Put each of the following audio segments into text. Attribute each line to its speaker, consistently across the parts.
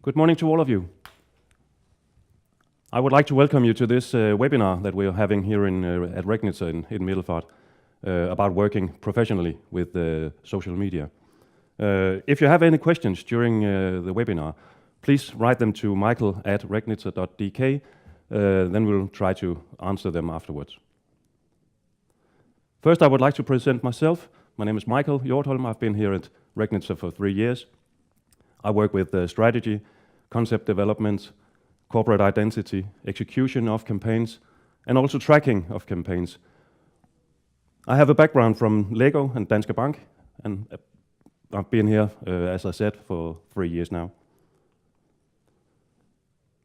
Speaker 1: Good morning to all of you. I would like to welcome you to this webinar that we are having here at Regnitzer in Middelfart about working professionally with social media. If you have any questions during the webinar, please write them to michael@regnitzer.dk, then we'll try to answer them afterwards. First, I would like to present myself. My name is Michael Hjortholm. I've been here at Regnitzer for 3 years. I work with strategy, concept development, corporate identity, execution of campaigns, and also tracking of campaigns. I have a background from Lego and Danske Bank, and I've been here, as I said, for 3 years now.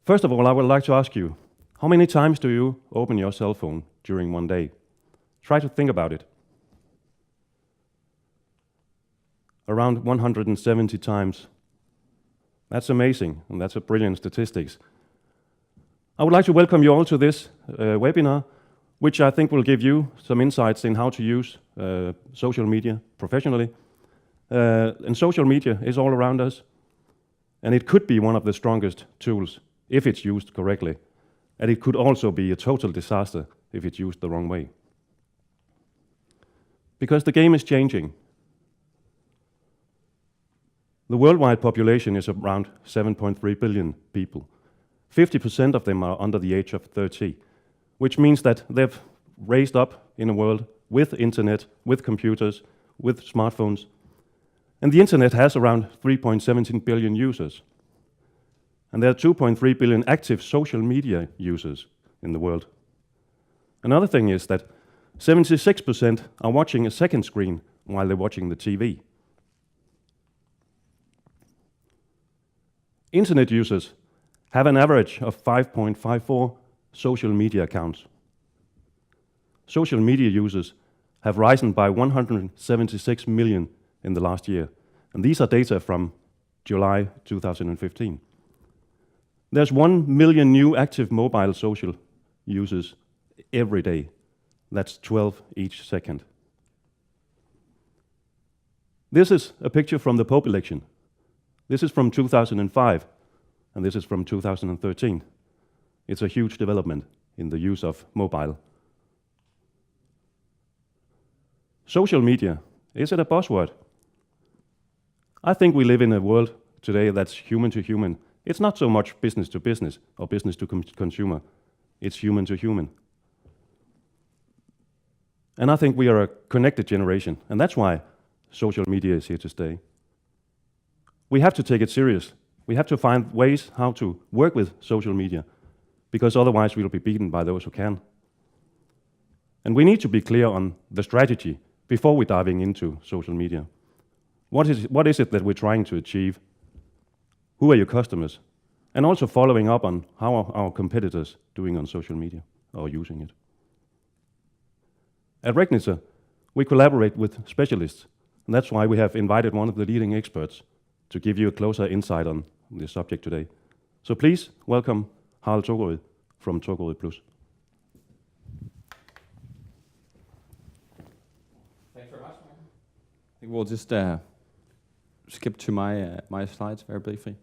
Speaker 1: First of all, I would like to ask you, how many times do you open your cell phone during one day? Try to think about it. Around 170 times. That's amazing, and that's a brilliant statistics. I would like to welcome you all to this webinar, which I think will give you some insights in how to use social media professionally. And social media is all around us, and it could be one of the strongest tools if it's used correctly. And it could also be a total disaster if it's used the wrong way. Because the game is changing. The worldwide population is around 7.3 billion people. 50% of them are under the age of 30, which means that they've raised up in a world with internet, with computers, with smartphones. And the internet has around 3.17 billion users. And there are 2.3 billion active social media users in the world. Another thing is that 76% are watching a second screen while they're watching the TV. Internet users have an average of 5.54 social media accounts. Social media users have risen by 176 million in the last year, and these are data from July 2015. There's 1 million new active mobile social users every day. That's 12 each second. This is a picture from the Pope election. This is from 2005, and this is from 2013. It's a huge development in the use of mobile. Social media, is it a buzzword? I think we live in a world today that's human to human. It's not so much business to business or business to consumer. It's human to human. And I think we are a connected generation, and that's why social media is here to stay. We have to take it serious. We have to find ways how to work with social media, because otherwise we'll be beaten by those who can. And we need to be clear on the strategy before we're diving into social media. What is it that we're trying to achieve? Who are your customers? And also following up on how are our competitors doing on social media or using it. At Regnitzer, we collaborate with specialists, and that's why we have invited one of the leading experts to give you a closer insight on this subject today. So please welcome Harald Toggerud from Toggerud Plus.
Speaker 2: Thanks very much, man. I think we'll just skip to my slides very briefly.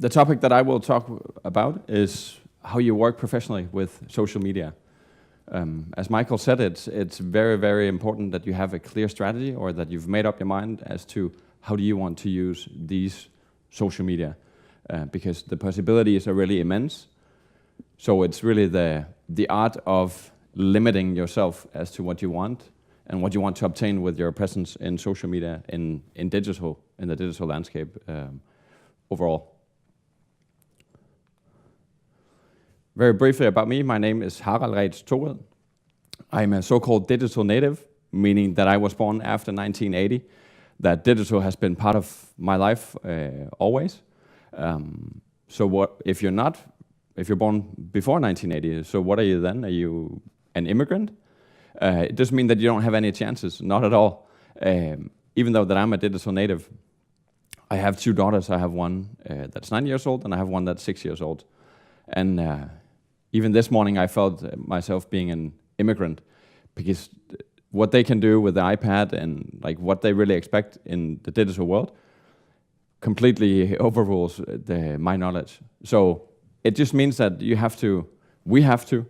Speaker 2: The topic that I will talk about is how you work professionally with social media. As Michael said, it's very, very important that you have a clear strategy, or that you've made up your mind as to how do you want to use these social media, because the possibilities are really immense. So it's really the art of limiting yourself as to what you want and what you want to obtain with your presence in social media, in the digital landscape overall. Very briefly about me, my name is Harald Reitz Toggerud. I'm a so-called digital native, meaning that I was born after 1980, that digital has been part of my life always. So what if you're born before 1980, so what are you then? Are you an immigrant? It doesn't mean that you don't have any chances, not at all. Even though that I'm a digital native, I have 2 daughters. I have one that's 9 years old, and I have one that's 6 years old. And even this morning, I felt myself being an immigrant, because what they can do with the iPad and like what they really expect in the digital world, completely overrules my knowledge. So it just means that we have to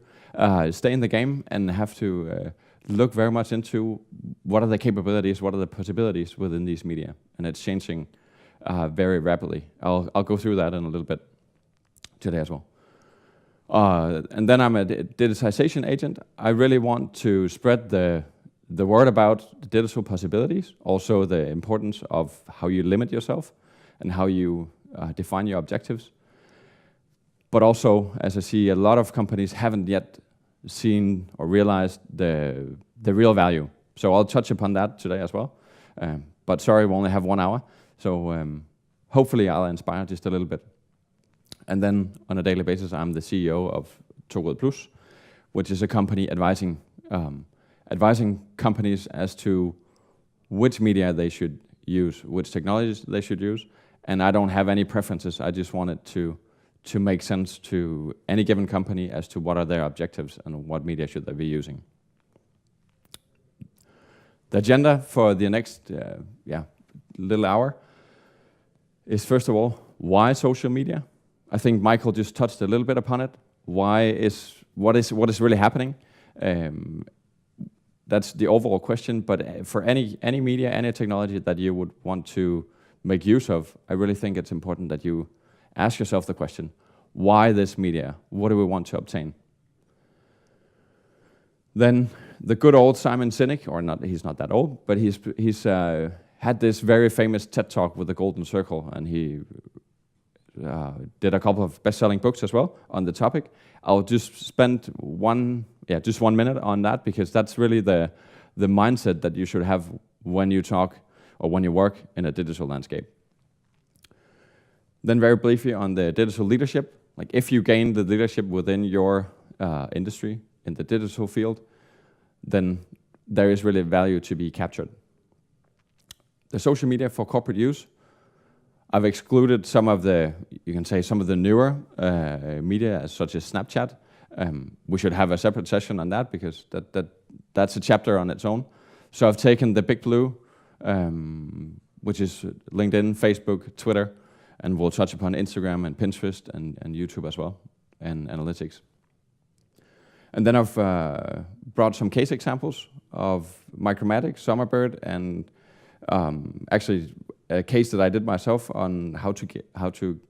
Speaker 2: stay in the game and have to look very much into what are the capabilities, what are the possibilities within these media, and it's changing very rapidly. I'll go through that in a little bit today as well. And then I'm a digitization agent. I really want to spread the word about the digital possibilities, also the importance of how you limit yourself and how you define your objectives. But also, as I see, a lot of companies haven't yet seen or realized the real value. So I'll touch upon that today as well. But sorry, we only have 1 hour. So hopefully I'll inspire just a little bit. And then on a daily basis, I'm the CEO of Togred Plus, which is a company advising companies as to which media they should use, which technologies they should use. And I don't have any preferences. I just want it to make sense to any given company as to what are their objectives and what media should they be using. The agenda for the next little hour is, first of all, why social media? I think Michael just touched a little bit upon it. What is really happening? That's the overall question. But for any media, any technology that you would want to make use of, I really think it's important that you ask yourself the question: why this media? What do we want to obtain? Then the good old Simon Sinek, or not, he's not that old, but he's had this very famous TED Talk with the Golden Circle, and he did a couple of best-selling books as well on the topic. I'll just spend just 1 minute on that, because that's really the mindset that you should have when you talk or when you work in a digital landscape. Then very briefly on the digital leadership. Like, if you gain the leadership within your industry in the digital field, then there is really value to be captured. The social media for corporate use, I've excluded some of the newer media, such as Snapchat. We should have a separate session on that, because that's a chapter on its own. So I've taken the big blue, which is LinkedIn, Facebook, Twitter, and we'll touch upon Instagram and Pinterest and YouTube as well, and analytics. And then I've brought some case examples of Micromatic, Summerbird, and actually a case that I did myself on how to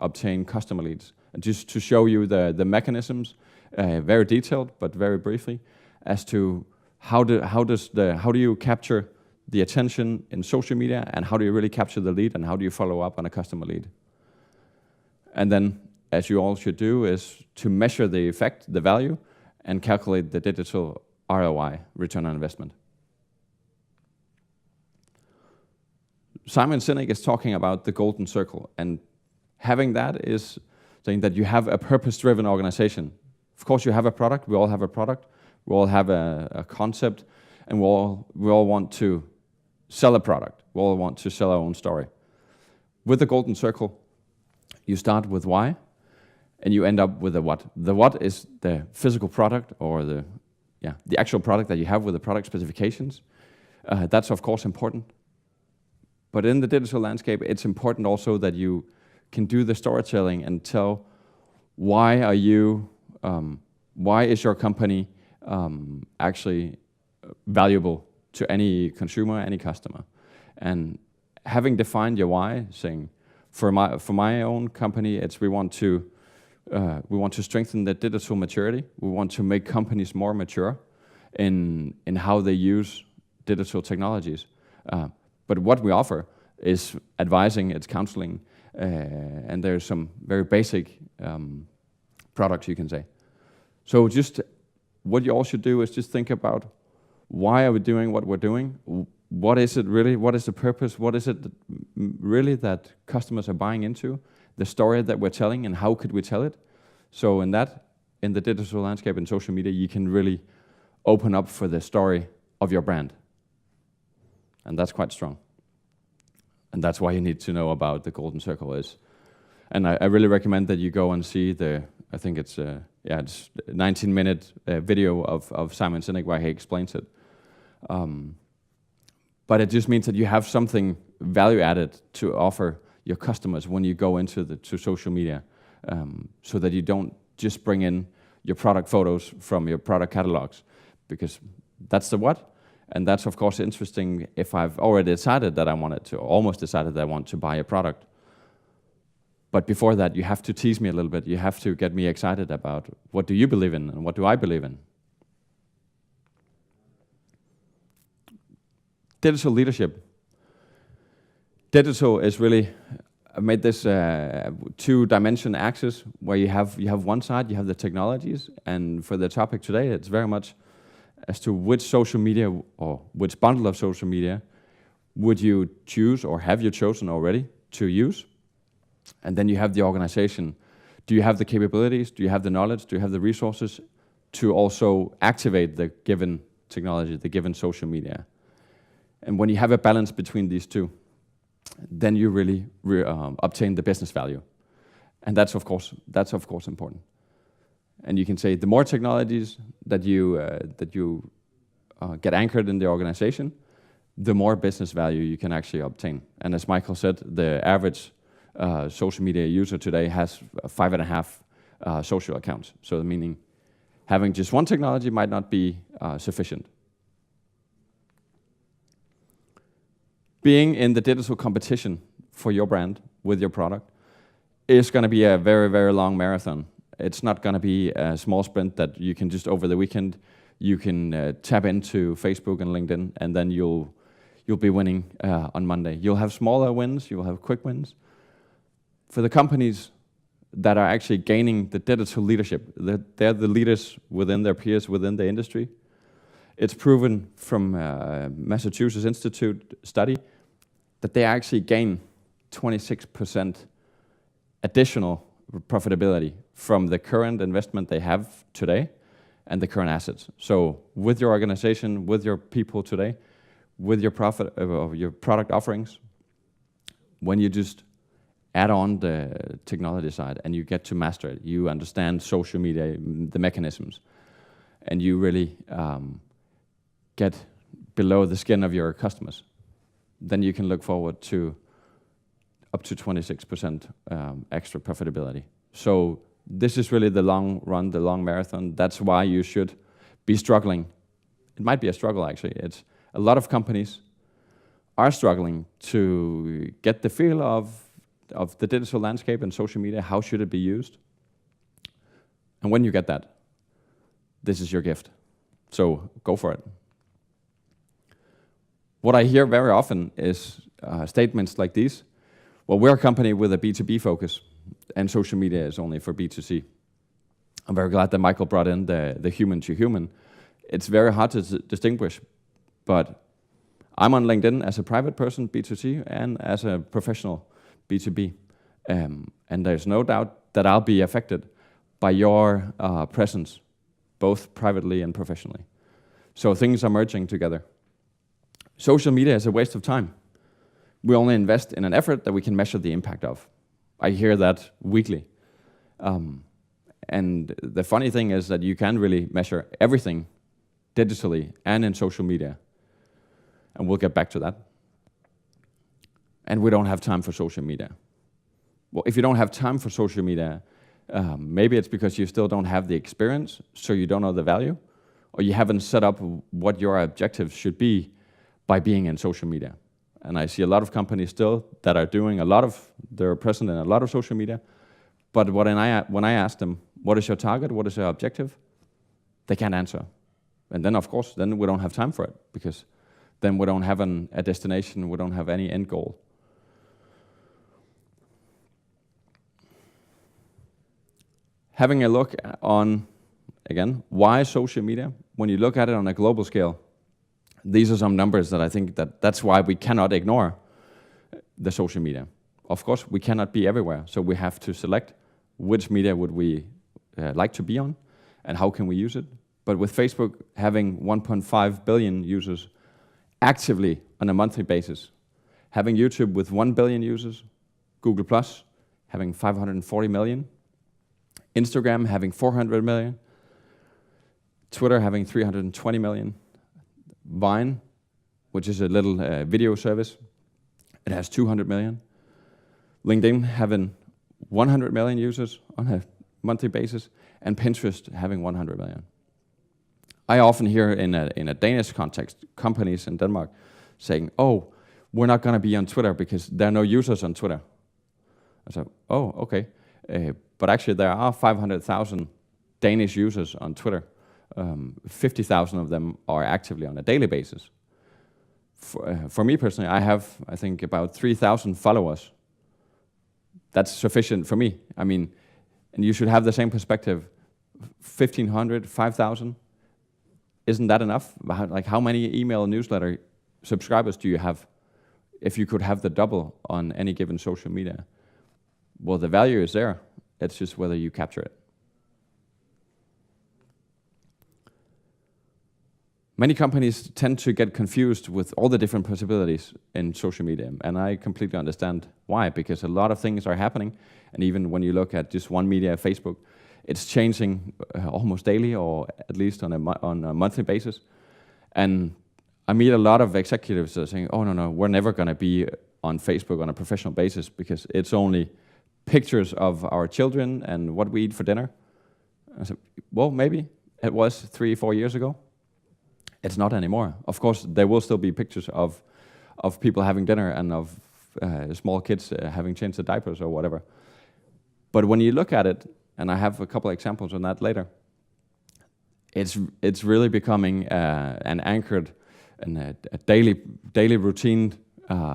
Speaker 2: obtain customer leads, and just to show you the mechanisms, very detailed but very briefly, as to how do you capture the attention in social media, and how do you really capture the lead, and how do you follow up on a customer lead. And then, as you all should do, is to measure the effect, the value, and calculate the digital ROI, return on investment. Simon Sinek is talking about the golden circle, and having that is saying that you have a purpose-driven organization. Of course, you have a product. We all have a product. We all have a concept, and we all want to sell a product. We all want to sell our own story. With the golden circle, you start with why, and you end up with the what. The what is the physical product, or the actual product that you have with the product specifications. That's of course important. But in the digital landscape, it's important also that you can do the storytelling and tell why is your company actually valuable to any consumer, any customer. And having defined your why, saying, for my own company, we want to strengthen the digital maturity. We want to make companies more mature in how they use digital technologies. But what we offer is advising, it's counseling, and there's some very basic products, you can say. So just what you all should do is just think about, why are we doing what we're doing? What is it really? What is the purpose? What is it really that customers are buying into? The story that we're telling, and how could we tell it? So in the digital landscape and social media, you can really open up for the story of your brand. And that's quite strong. And that's why you need to know about the golden circle is. And I really recommend that you go and see I think it's a 19-minute video of Simon Sinek where he explains it. But it just means that you have something value added to offer your customers when you go into to social media, so that you don't just bring in your product photos from your product catalogs, because that's the what. And that's of course interesting if I've already decided that I wanted to, or almost decided that I want to buy a product. But before that, you have to tease me a little bit. You have to get me excited about what do you believe in and what do I believe in. Digital leadership. Digital is really, I made this two-dimension axis where you have one side, you have the technologies, and for the topic today, it's very much as to which social media or which bundle of social media would you choose or have you chosen already to use? And then you have the organization. Do you have the capabilities? Do you have the knowledge? Do you have the resources to also activate the given technology, the given social media? And when you have a balance between these two, then you really obtain the business value. And that's of course important. And you can say the more technologies that you get anchored in the organization, the more business value you can actually obtain. And as Michael said, the average social media user today has 5.5 social accounts. So meaning having just one technology might not be sufficient. Being in the digital competition for your brand with your product is going to be a very, very long marathon. It's not going to be a small sprint that you can just over the weekend, you can tap into Facebook and LinkedIn, and then you'll be winning on Monday. You'll have smaller wins, you'll have quick wins. For the companies that are actually gaining the digital leadership, they're the leaders within their peers, within the industry. It's proven from Massachusetts Institute study that they actually gain 26% additional profitability from the current investment they have today and the current assets. So with your organization, with your people today, with your your product offerings, when you just add on the technology side and you get to master it, you understand social media, the mechanisms, and you really get below the skin of your customers, then you can look forward to up to 26% extra profitability. So this is really the long run, the long marathon. That's why you should be struggling. It might be a struggle actually. It's a lot of companies are struggling to get the feel of the digital landscape and social media. How should it be used? And when you get that, this is your gift. So go for it. What I hear very often is statements like these. Well, we're a company with a B2B focus, and social media is only for B2C. I'm very glad that Michael brought in the human to human. It's very hard to distinguish, but I'm on LinkedIn as a private person, B2C, and as a professional, B2B. And there's no doubt that I'll be affected by your presence, both privately and professionally. So things are merging together. Social media is a waste of time. We only invest in an effort that we can measure the impact of. I hear that weekly. And the funny thing is that you can really measure everything digitally and in social media. And we'll get back to that. And we don't have time for social media. Well, if you don't have time for social media, maybe it's because you still don't have the experience, so you don't know the value, or you haven't set up what your objectives should be by being in social media. And I see a lot of companies still that are doing they're present in a lot of social media, but when I ask them, what is your target, what is your objective, they can't answer. And then of course, then we don't have time for it, because then we don't have a destination, we don't have any end goal. Having a look on, again, why social media? When you look at it on a global scale, these are some numbers that I think that's why we cannot ignore the social media. Of course, we cannot be everywhere, so we have to select which media would we like to be on and how can we use it. But with Facebook having 1.5 billion users actively on a monthly basis, having YouTube with 1 billion users, Google Plus having 540 million, Instagram having 400 million, Twitter having 320 million, Vine, which is a little video service, it has 200 million. LinkedIn having 100 million users on a monthly basis, and Pinterest having 100 million. I often hear in a Danish context, companies in Denmark saying, oh, we're not going to be on Twitter because there are no users on Twitter. I said, oh, okay. But actually there are 500,000 Danish users on Twitter. 50,000 of them are actively on a daily basis. For me personally, I have, I think, about 3,000 followers. That's sufficient for me. I mean, and you should have the same perspective. 1,500, 5,000, isn't that enough? Like, how many email newsletter subscribers do you have? If you could have the double on any given social media, well, the value is there. It's just whether you capture it. Many companies tend to get confused with all the different possibilities in social media, and I completely understand why, because a lot of things are happening, and even when you look at just one media, Facebook, it's changing almost daily, or at least on a monthly basis. And I meet a lot of executives that are saying, oh, no, we're never going to be on Facebook on a professional basis because it's only pictures of our children and what we eat for dinner. I said, well, maybe it was 3-4 years ago. It's not anymore. Of course, there will still be pictures of people having dinner and of small kids having changed the diapers or whatever. But when you look at it, and I have a couple of examples on that later, it's really becoming an anchored and a daily routine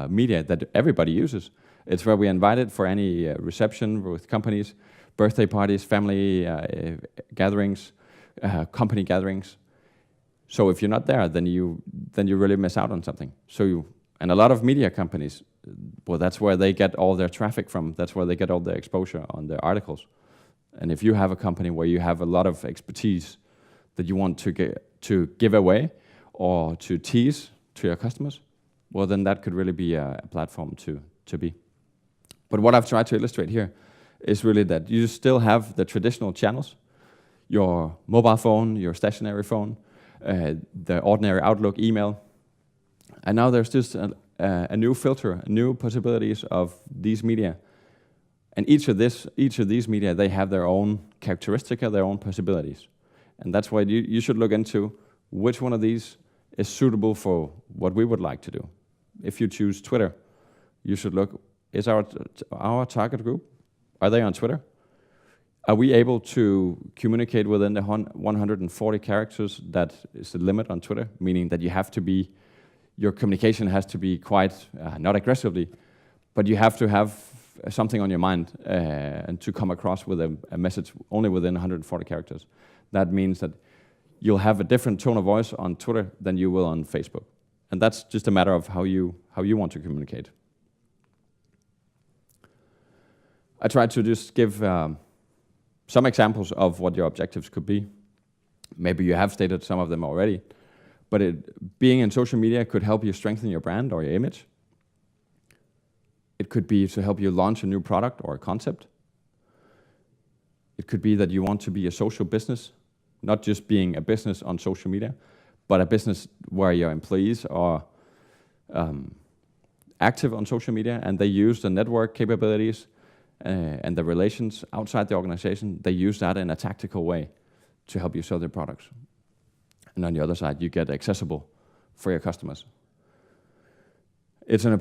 Speaker 2: media that everybody uses. It's where we invite it for any reception with companies, birthday parties, family gatherings, company gatherings. So if you're not there, then you really miss out on something. And a lot of media companies, well, that's where they get all their traffic from. That's where they get all their exposure on their articles. And if you have a company where you have a lot of expertise that you want to give away or to tease to your customers, well, then that could really be a platform to be. But what I've tried to illustrate here is really that you still have the traditional channels, your mobile phone, your stationary phone, the ordinary Outlook email. And now there's just a new filter, new possibilities of these media. And each of these media, they have their own characteristic, their own possibilities. And that's why you should look into which one of these is suitable for what we would like to do. If you choose Twitter, you should look, is our target group, are they on Twitter? Are we able to communicate within the 140 characters that is the limit on Twitter? Meaning that your communication has to be quite, not aggressively, but you have to have something on your mind and to come across with a message only within 140 characters. That means that you'll have a different tone of voice on Twitter than you will on Facebook. And that's just a matter of how you want to communicate. I tried to just give some examples of what your objectives could be. Maybe you have stated some of them already, but being in social media could help you strengthen your brand or your image. It could be to help you launch a new product or a concept. It could be that you want to be a social business, not just being a business on social media, but a business where your employees are active on social media and they use the network capabilities and the relations outside the organization. They use that in a tactical way to help you sell their products. And on the other side, you get accessible for your customers. It's an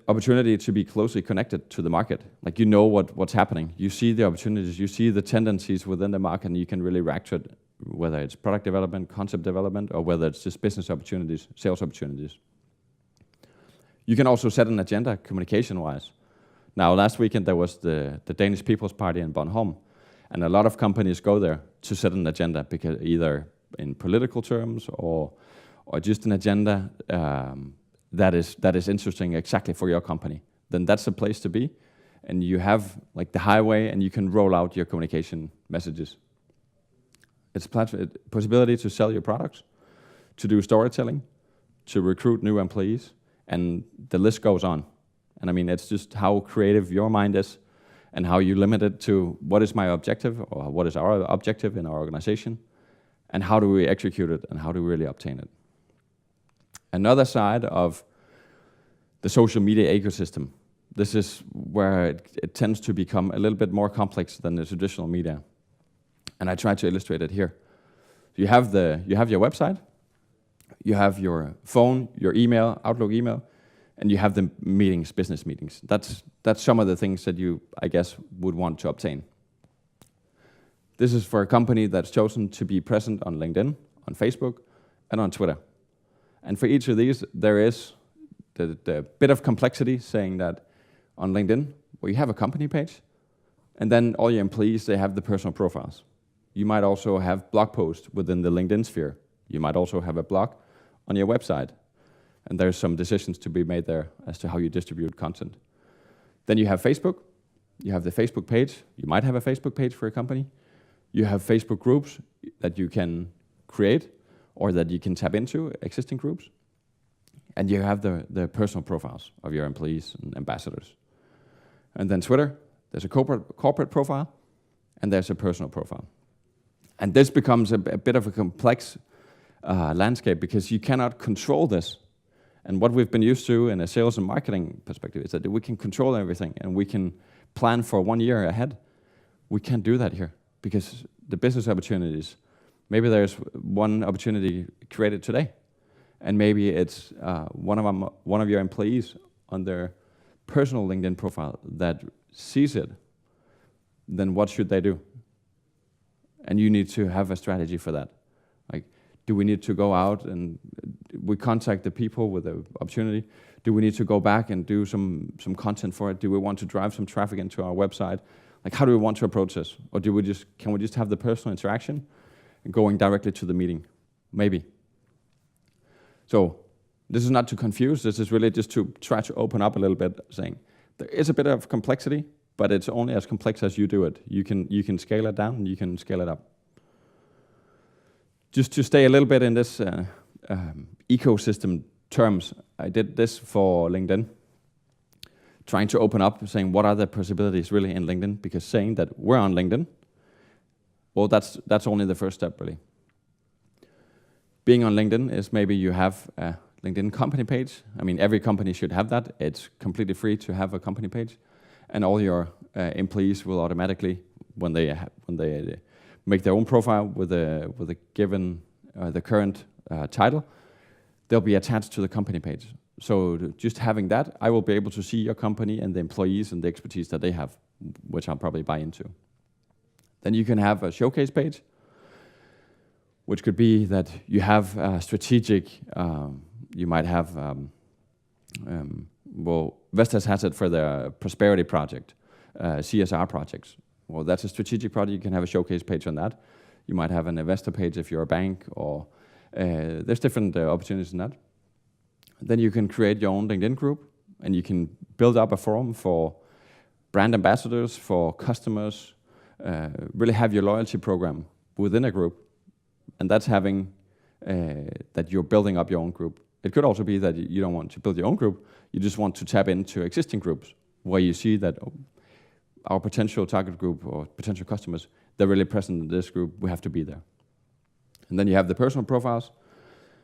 Speaker 2: opportunity to be closely connected to the market. Like, you know what's happening. You see the opportunities, you see the tendencies within the market, and you can really react to it, whether it's product development, concept development, or whether it's just business opportunities, sales opportunities. You can also set an agenda communication-wise. Now, last weekend there was the Danish People's Party in Bornholm, and a lot of companies go there to set an agenda, because either in political terms or just an agenda that is interesting exactly for your company. Then that's the place to be, and you have like the highway, and you can roll out your communication messages. It's a possibility to sell your products, to do storytelling, to recruit new employees, and the list goes on. And I mean, it's just how creative your mind is and how you limit it to what is my objective or what is our objective in our organization, and how do we execute it and how do we really obtain it. Another side of the social media ecosystem This is where it tends to become a little bit more complex than the traditional media. And I try to illustrate it here. You have your website, you have your phone, your email, Outlook email, and you have the meetings, business meetings. That's some of the things that you, I guess, would want to obtain. This is for a company that's chosen to be present on LinkedIn, on Facebook, and on Twitter. And for each of these, there is the bit of complexity saying that on LinkedIn, where you have a company page, and then all your employees, they have the personal profiles. You might also have blog posts within the LinkedIn sphere. You might also have a blog on your website. And there's some decisions to be made there as to how you distribute content. Then you have Facebook. You have the Facebook page. You might have a Facebook page for a company. You have Facebook groups that you can create or that you can tap into, existing groups. And you have the personal profiles of your employees and ambassadors. And then Twitter, there's a corporate profile, and there's a personal profile. And this becomes a bit of a complex landscape because you cannot control this. And what we've been used to in a sales and marketing perspective is that we can control everything and we can plan for 1 year ahead. We can't do that here because the business opportunities, maybe there's one opportunity created today, and maybe it's one of your employees on their personal LinkedIn profile that sees it. Then what should they do? And you need to have a strategy for that. Like, do we need to go out and we contact the people with the opportunity? Do we need to go back and do some content for it? Do we want to drive some traffic into our website? Like, how do we want to approach this? Or can we just have the personal interaction and going directly to the meeting? Maybe. So this is not to confuse. This is really just to try to open up a little bit, saying there is a bit of complexity, but it's only as complex as you do it. You can scale it down and you can scale it up. Just to stay a little bit in this ecosystem terms, I did this for LinkedIn, trying to open up, saying what are the possibilities really in LinkedIn, because saying that we're on LinkedIn, well, that's only the first step, really. Being on LinkedIn is maybe you have a LinkedIn company page. I mean, every company should have that. It's completely free to have a company page. And all your employees will automatically, when they make their own profile with a given the current title, they'll be attached to the company page. So just having that, I will be able to see your company and the employees and the expertise that they have, which I'll probably buy into. Then you can have a showcase page, which could be that you have a strategic. You might have. Well, Vestas has it for the Prosperity Project, CSR projects. Well, that's a strategic project. You can have a showcase page on that. You might have an investor page if you're a bank, or there's different opportunities in that. Then you can create your own LinkedIn group, and you can build up a forum for brand ambassadors, for customers, really have your loyalty program within a group. And that's having that you're building up your own group. It could also be that you don't want to build your own group. You just want to tap into existing groups where you see that our potential target group or potential customers, they're really present in this group. We have to be there. And then you have the personal profiles.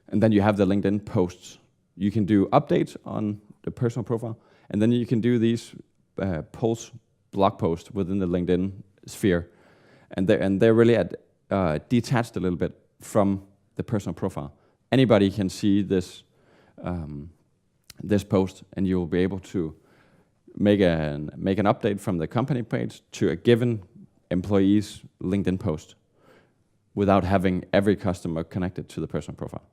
Speaker 2: And then you have the LinkedIn posts. You can do updates on the personal profile. And then you can do these blog posts within the LinkedIn sphere. And they're really detached a little bit from the personal profile. Anybody can see this post, and you will be able to make an update from the company page to a given employee's LinkedIn post without having every customer connected to the personal profile.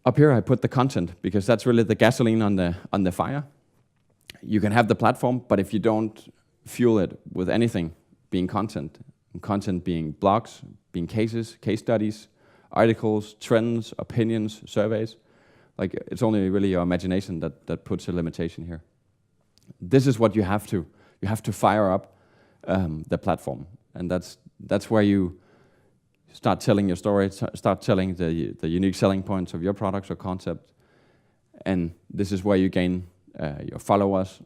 Speaker 2: Up here I put the content because that's really the gasoline on the fire. You can have the platform, but if you don't fuel it with anything, being content being blogs, being cases, case studies, articles, trends, opinions, surveys. Like, it's only really your imagination that puts a limitation here. This is what you have to fire up the platform. And that's where you start telling your story, start telling the unique selling points of your products or concept. And this is where you gain your followers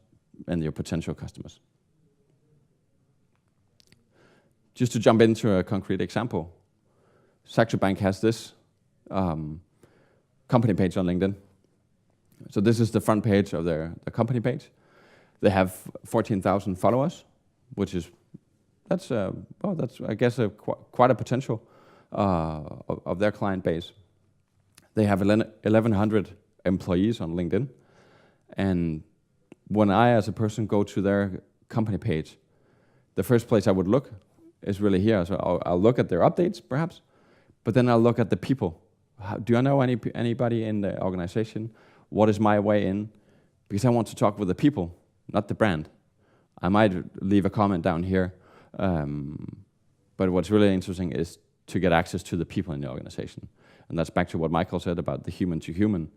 Speaker 2: and your potential customers. Just to jump into a concrete example, Saxo Bank has this company page on LinkedIn. So this is the front page of their company page. They have 14,000 followers, which is that's I guess quite a potential of their client base. They have 1,100 employees on LinkedIn, and when I, as a person, go to their company page, the first place I would look is really here. So I'll look at their updates, perhaps, but then I'll look at the people. Do I know anybody in the organization? What is my way in? Because I want to talk with the people, not the brand. I might leave a comment down here, but what's really interesting is to get access to the people in the organization. And that's back to what Michael said about the human to human.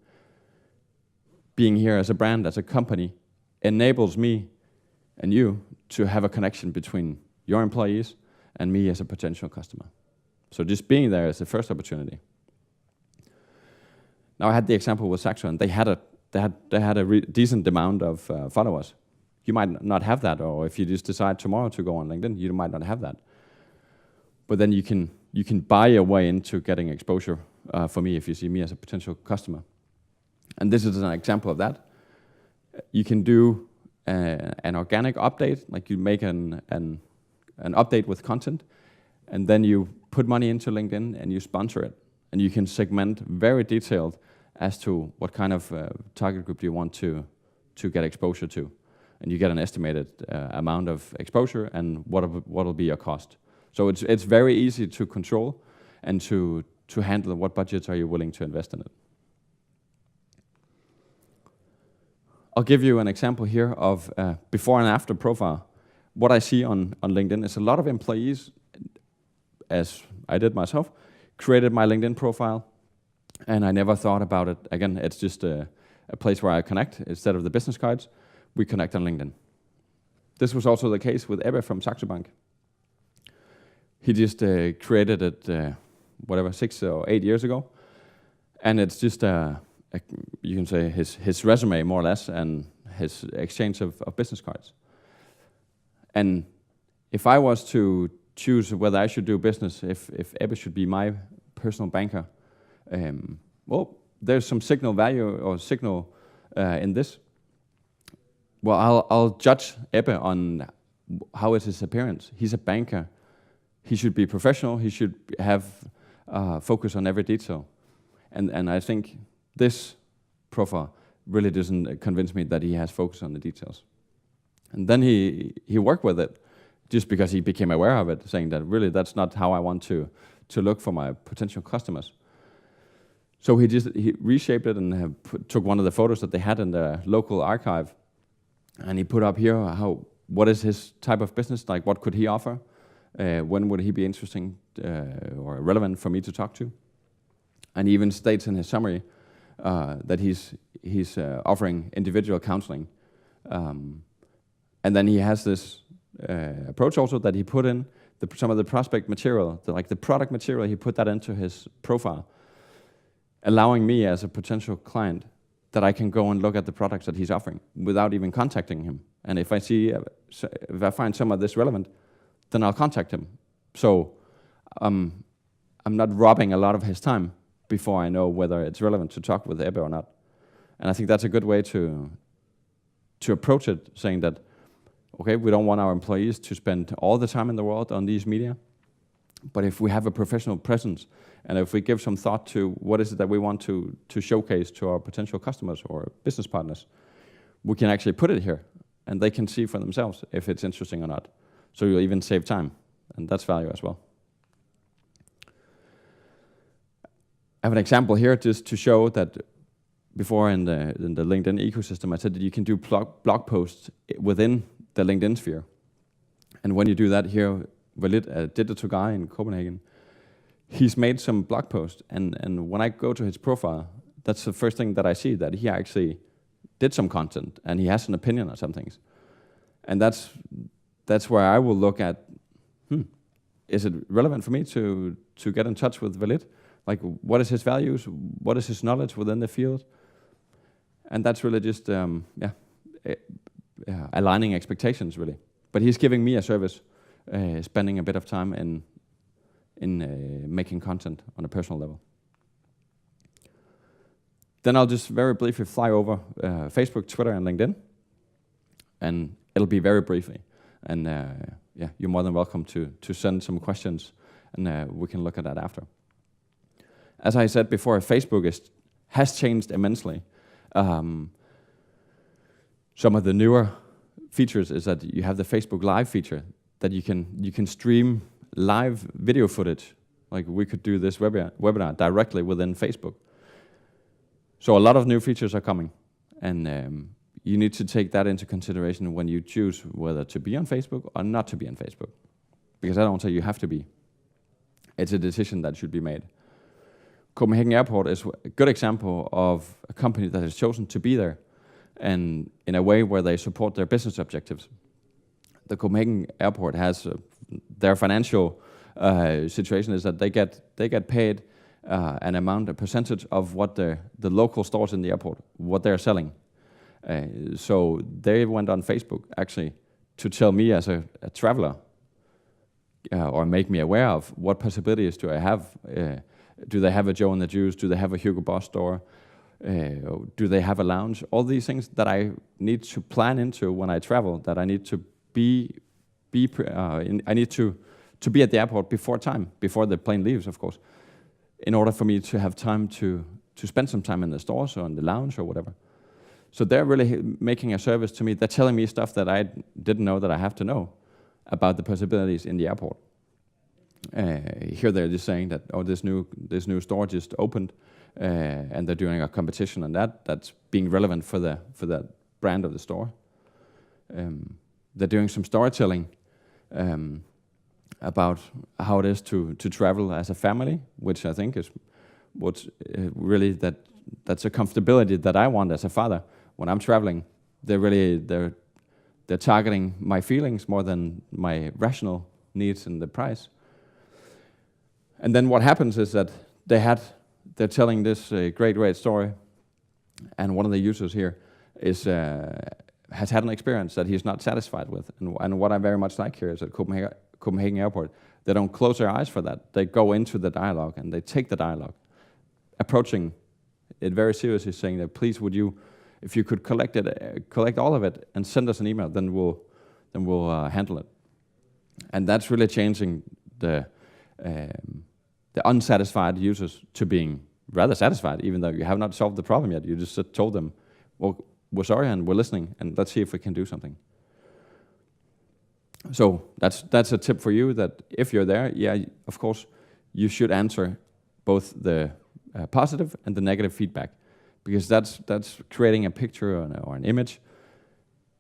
Speaker 2: Being here as a brand, as a company, enables me and you to have a connection between your employees and me as a potential customer. So just being there is the first opportunity. Now I had the example with Saxo, and they had a decent amount of followers. You might not have that, or if you just decide tomorrow to go on LinkedIn, you might not have that. But then you can buy your way into getting exposure for me if you see me as a potential customer. And this is an example of that. You can do an organic update, like you make an update with content, and then you put money into LinkedIn and you sponsor it. And you can segment very detailed as to what kind of target group you want to get exposure to. And you get an estimated amount of exposure and what will be your cost. So it's very easy to control and to handle what budgets are you willing to invest in it. I'll give you an example here of before and after profile. What I see on LinkedIn is a lot of employees, as I did myself, created my LinkedIn profile, and I never thought about it. Again, it's just a place where I connect. Instead of the business cards, we connect on LinkedIn. This was also the case with Ebbe from Saxo Bank. He just created it, 6 or 8 years ago, and it's just you can say his resume more or less, and his exchange of business cards. And if I was to choose whether I should do business, if Ebbe should be my personal banker, well, there's some signal value or signal in this. Well, I'll judge Ebbe on how is his appearance. He's a banker. He should be professional. He should have focus on every detail. And I think this profile really doesn't convince me that he has focus on the details. And then he worked with it just because he became aware of it, saying that really that's not how I want to look for my potential customers. So he reshaped it and took one of the photos that they had in the local archive, and he put up here what is his type of business, like what could he offer, when would he be interesting or relevant for me to talk to. And he even states in his summary that he's offering individual counseling. And then he has this approach also that he put in some of the prospect material, like the product material, he put that into his profile, allowing me as a potential client that I can go and look at the products that he's offering without even contacting him. And if I find some of this relevant, then I'll contact him. So I'm not robbing a lot of his time before I know whether it's relevant to talk with Ebbe or not. And I think that's a good way to approach it, saying that, okay, we don't want our employees to spend all the time in the world on these media, but if we have a professional presence, and if we give some thought to what is it that we want to showcase to our potential customers or business partners, we can actually put it here, and they can see for themselves if it's interesting or not. So you'll even save time, and that's value as well. I have an example here just to show that before in the LinkedIn ecosystem, I said that you can do blog posts within the LinkedIn sphere. And when you do that here, Walid, a digital guy in Copenhagen, he's made some blog posts. And when I go to his profile, that's the first thing that I see, that he actually did some content and he has an opinion on some things. And that's where I will look at, is it relevant for me to get in touch with Walid? Like, what is his values? What is his knowledge within the field? And that's really just, aligning expectations, really. But he's giving me a service, spending a bit of time in making content on a personal level. Then I'll just very briefly fly over Facebook, Twitter, and LinkedIn, and it'll be very briefly. And yeah, you're more than welcome to send some questions, and we can look at that after. As I said before, Facebook has changed immensely. Some of the newer features is that you have the Facebook Live feature, that you can stream live video footage. Like we could do this webinar directly within Facebook. So a lot of new features are coming, and you need to take that into consideration when you choose whether to be on Facebook or not to be on Facebook. Because I don't say you have to be. It's a decision that should be made. Copenhagen Airport is a good example of a company that has chosen to be there, and in a way where they support their business objectives. The Copenhagen Airport has their financial situation is that they get paid an amount, a percentage of what the local stores in the airport, what they're selling. So they went on Facebook actually to tell me as a traveler, or make me aware of what possibilities do I have. Do they have a Joe and the Juice? Do they have a Hugo Boss store? Do they have a lounge? All these things that I need to plan into when I travel, that I need to I need to be at the airport before the plane leaves, of course, in order for me to have time to spend some time in the stores or in the lounge or whatever. So they're really making a service to me. They're telling me stuff that I didn't know that I have to know about the possibilities in the airport. Here they're just saying that, oh, this new store just opened, and they're doing a competition on that's being relevant for the brand of the store. They're doing some storytelling about how it is to travel as a family, which I think is what's really that's a comfortability that I want as a father when I'm traveling. They're targeting my feelings more than my rational needs and the price. And then what happens is that they're telling this great story, and one of the users here has had an experience that he's not satisfied with. And what I very much like here is at Copenhagen Airport, they don't close their eyes for that. They go into the dialogue and they take the dialogue, approaching it very seriously, saying that please would you, if you could collect all of it and send us an email, then we'll handle it. And that's really changing the unsatisfied users to being rather satisfied, even though you have not solved the problem yet. You just told them, well, we're sorry and we're listening, and let's see if we can do something. So that's a tip for you, that if you're there, yeah, of course, you should answer both the positive and the negative feedback, because that's creating a picture or an image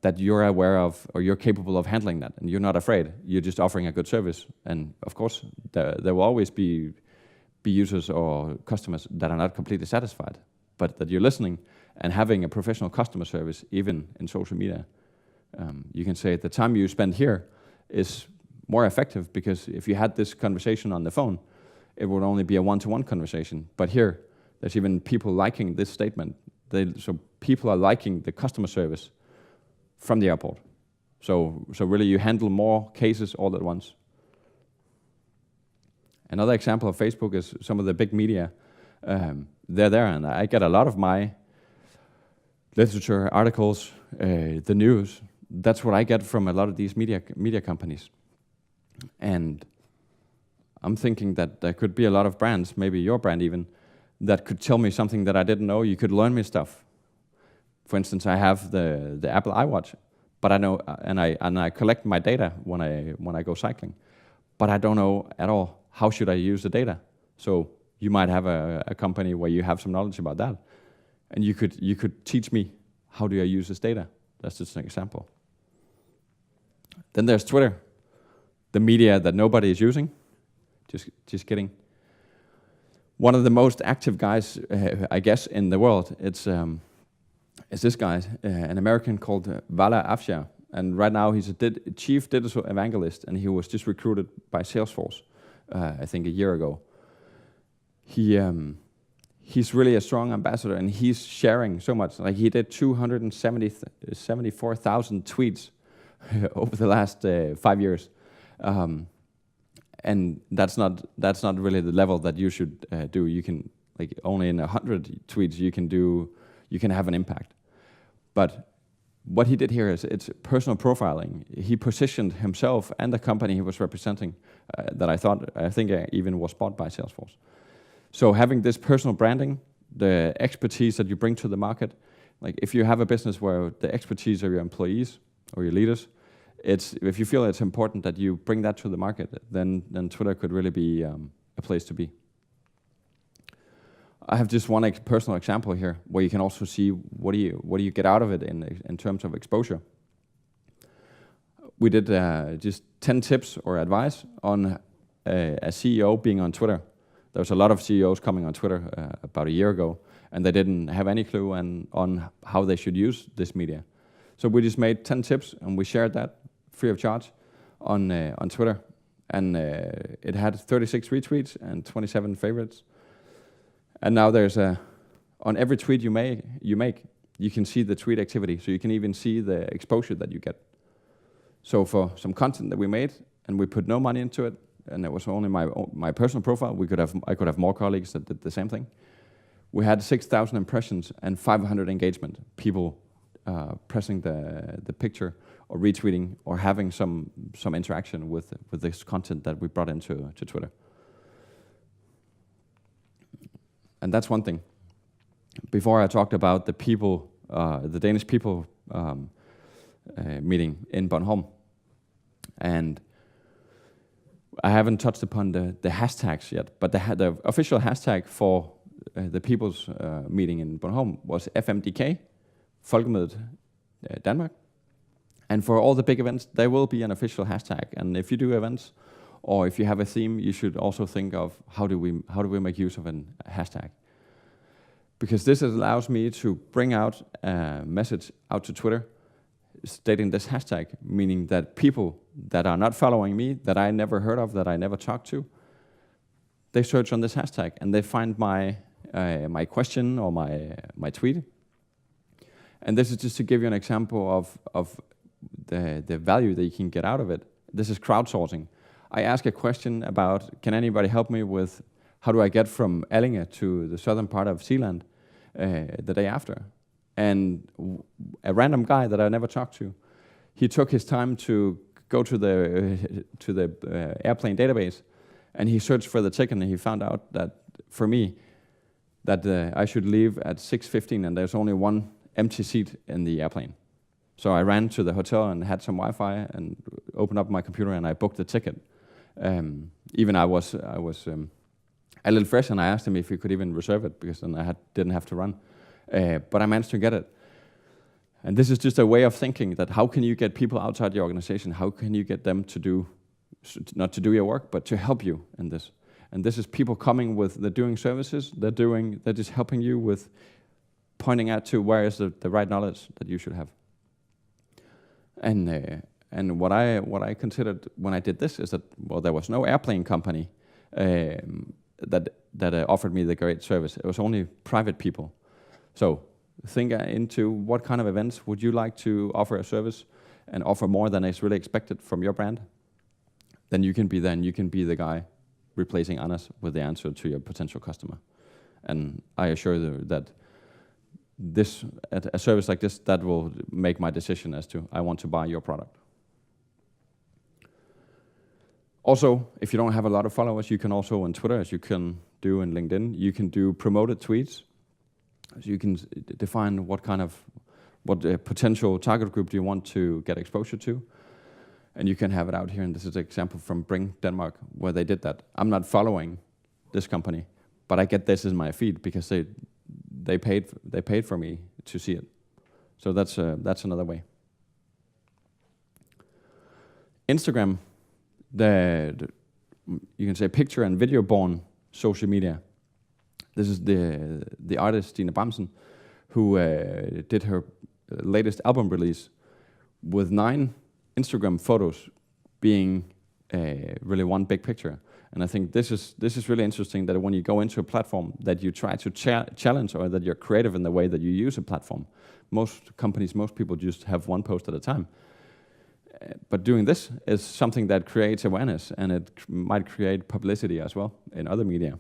Speaker 2: that you're aware of, or you're capable of handling that, and you're not afraid. You're just offering a good service. And of course, there will always be users or customers that are not completely satisfied, but that you're listening and having a professional customer service, even in social media. You can say the time you spend here is more effective, because if you had this conversation on the phone, it would only be a one-to-one conversation. But here, there's even people liking this statement. So people are liking the customer service from the airport. So really you handle more cases all at once. Another example of Facebook is some of the big media. They're there, and I get a lot of my literature, articles, the news. That's what I get from a lot of these media companies. And I'm thinking that there could be a lot of brands, maybe your brand even, that could tell me something that I didn't know. You could learn me stuff. For instance, I have the Apple iWatch, but I know, and I collect my data when I go cycling, but I don't know at all how should I use the data. So you might have a company where you have some knowledge about that, and you could teach me how do I use this data. That's just an example. Then there's Twitter, the media that nobody is using. Just kidding. One of the most active guys, I guess, in the world, it's this guy, an American called Vala Afshar. And right now he's a chief digital evangelist, and he was just recruited by Salesforce, I think a year ago. He's really a strong ambassador, and he's sharing so much. Like, he did 274,000 tweets over the last 5 years. And that's not really the level that you should do. like only in 100 tweets you can have an impact. But what he did here is it's personal profiling. He positioned himself and the company he was representing that I think even was bought by Salesforce. So having this personal branding, the expertise that you bring to the market, like if you have a business where the expertise of your employees or your leaders, if you feel it's important that you bring that to the market, then Twitter could really be a place to be. I have just one personal example here where you can also see what do you get out of it in terms of exposure. We did just 10 tips or advice on a CEO being on Twitter. There was a lot of CEOs coming on Twitter about a year ago, and they didn't have any clue on how they should use this media. So we just made 10 tips, and we shared that free of charge on Twitter. And it had 36 retweets and 27 favorites. And now there's on every tweet you make, you can see the tweet activity. So you can even see the exposure that you get. So for some content that we made, and we put no money into it, and it was only my personal profile, I could have more colleagues that did the same thing. We had 6,000 impressions and 500 engagement, people pressing the picture or retweeting or having some interaction with this content that we brought into Twitter. And that's one thing. Before I talked about the people, the Danish people meeting in Bornholm, and I haven't touched upon the hashtags yet, but the official hashtag for the people's meeting in Bornholm was FMDK, Folkemødet Danmark. And for all the big events, there will be an official hashtag. And if you do events, or if you have a theme, you should also think of how do we make use of a hashtag. Because this allows me to bring out a message out to Twitter stating this hashtag, meaning that people that are not following me, that I never heard of, that I never talked to, they search on this hashtag and they find my question or my tweet. And this is just to give you an example of the value that you can get out of it. This is crowdsourcing. I ask a question about, can anybody help me with how do I get from Allinge to the southern part of Zealand the day after? And a random guy that I never talked to, he took his time to go to the airplane database, and he searched for the ticket, and he found out that for me, that I should leave at 6:15, and there's only one empty seat in the airplane. So I ran to the hotel and had some Wi-Fi and opened up my computer and I booked the ticket. Even I was a little fresh, and I asked him if he could even reserve it because then I didn't have to run. But I managed to get it. And this is just a way of thinking that how can you get people outside your organization? How can you get them to not to do your work, but to help you in this? And this is people coming with, they're doing services, they're just helping you with pointing out to where is the right knowledge that you should have. And what I considered when I did this is that, well, there was no airplane company that offered me the great service. It was only private people. So think into what kind of events would you like to offer a service and offer more than is really expected from your brand? Then you can be the guy replacing Anders with the answer to your potential customer. And I assure you that a service like this, that will make my decision as to I want to buy your product. Also, if you don't have a lot of followers, you can also on Twitter, as you can do in LinkedIn, you can do promoted tweets. So you can define what potential target group do you want to get exposure to. And you can have it out here, and this is an example from Bring Denmark, where they did that. I'm not following this company, but I get this in my feed because they paid for me to see it. So that's another way. Instagram, you can say picture and video born social media. This is the artist Stine Bramsen, who did her latest album release with 9 Instagram photos being really one big picture. And I think this is really interesting, that when you go into a platform that you try to challenge, or that you're creative in the way that you use a platform. Most companies, most people just have one post at a time. But doing this is something that creates awareness, and it might create publicity as well in other media.